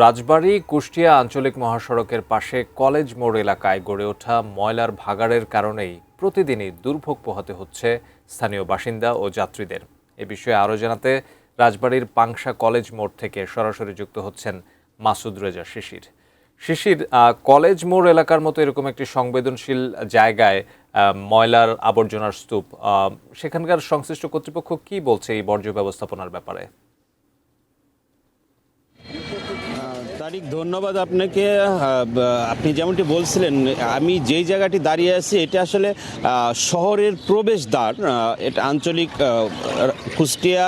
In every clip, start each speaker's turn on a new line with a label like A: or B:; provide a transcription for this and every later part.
A: রাজবাড়ী কুষ্টিয়া আঞ্চলিক মহাসড়কের পাশে কলেজ মোড় এলাকায় গড়ে ওঠা ময়লার ভাগাড়ের কারণেই প্রতিদিনই দুর্ভোগ পোহাতে হচ্ছে স্থানীয় বাসিন্দা ও যাত্রীদের। এ বিষয়ে আরও জানাতে রাজবাড়ীর পাংশা কলেজ মোড় থেকে সরাসরি যুক্ত হচ্ছেন মাসুদ রেজা শিশির। শিশির, কলেজ মোড় এলাকার মতো এরকম একটি সংবেদনশীল জায়গায় ময়লার আবর্জনার স্তূপ, সেখানকার সংশ্লিষ্ট কর্তৃপক্ষ কি বলছে এই বর্জ্য ব্যবস্থাপনার ব্যাপারে?
B: তারিক, ধন্যবাদ আপনাকে। আপনি যেমনটি বলছিলেন, আমি যেই জায়গাটি দাঁড়িয়ে আছি এটা আসলে শহরের প্রবেশদ্বার। এটা আঞ্চলিক কুষ্টিয়া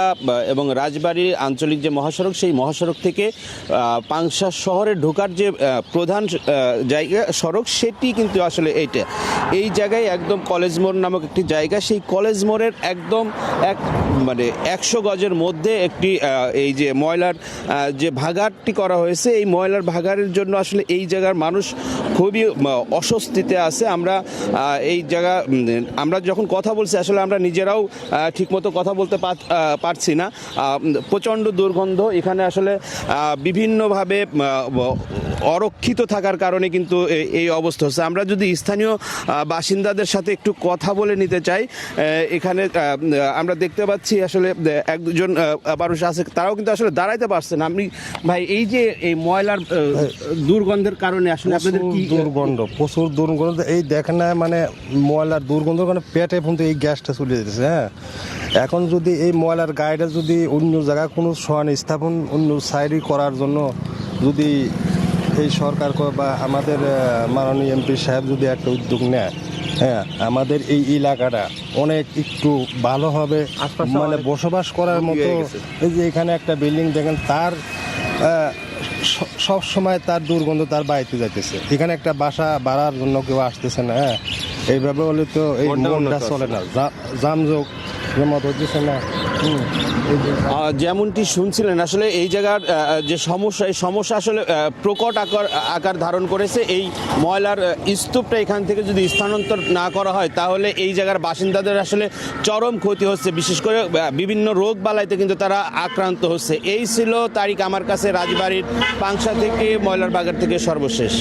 B: এবং রাজবাড়ী আঞ্চলিক যে মহাসড়ক, সেই মহাসড়ক থেকে পাংশা শহরে ঢোকার যে প্রধান জায়গা সড়ক, সেটি কিন্তু আসলে এইটা। এই জায়গায় একদম কলেজ মোড় নামক একটি জায়গা, সেই কলেজ মোড়ের একদম 100 গজের মধ্যে একটি এই যে ময়লার যে ভাগাড়টি করা হয়েছে, এই ময়লার ভাগাড়ের জন্য আসলে এই জায়গার মানুষ খুবই অস্বস্তিতে আছে। আমরা যখন কথা বলছি আসলে আমরা নিজেরাও ঠিকমতো কথা বলতে পারছি না। প্রচণ্ড দুর্গন্ধ এখানে আসলে বিভিন্নভাবে অরক্ষিত থাকার কারণে কিন্তু এই অবস্থা হচ্ছে। আমরা যদি স্থানীয় বাসিন্দাদের সাথে একটু কথা বলে নিতে চাই, এখানে আমরা দেখতে পাচ্ছি আসলে একজন মানুষ আছে, তারাও কিন্তু আসলে দাঁড়াইতে পারছে না। আমি ভাই, এই যে এই ময়লার দুর্গন্ধের কারণে আসলে আপনাদের কি
C: প্রচুর দুর্গন্ধ, এই দেখেন না, মানে ময়লার দুর্গন্ধ কারণে পেটে পর্যন্ত এই গ্যাসটা চলে যেতেছে। হ্যাঁ, এখন যদি এই ময়লার গাড়িটা যদি অন্য জায়গায় কোনো সহান স্থাপন অন্য সাইডে করার জন্য যদি এই সরকার বা আমাদের মাননীয় এমপি সাহেব যদি একটা উদ্যোগ নেয়, হ্যাঁ, আমাদের এই এলাকাটা অনেক একটু ভালো হবে, মানে বসবাস করার মতো। এই যে এখানে একটা বিল্ডিং দেখেন, তার সব সময় তার দুর্গন্ধ তার বাড়িতে যাইতেছে। এখানে একটা বাসা বাড়ার জন্য কেউ আসতেছে না। হ্যাঁ, এইভাবে হলে তো এই মনটা চলে না, জামযোগ মত হচ্ছে না।
B: যেমনটি শুনছিলেন, আসলে এই জায়গার যে সমস্যা, এই সমস্যা আসলে প্রকট আকার ধারণ করেছে। এই ময়লার স্তূপটা এখান থেকে যদি স্থানান্তর না করা হয়, তাহলে এই জায়গার বাসিন্দাদের আসলে চরম ক্ষতি হচ্ছে, বিশেষ করে বিভিন্ন রোগ বালাইতে কিন্তু তারা আক্রান্ত হচ্ছে। এই ছিল তারিক আমার কাছে রাজবাড়ির পাংশা থেকে, ময়লার বাগার থেকে সর্বশেষ।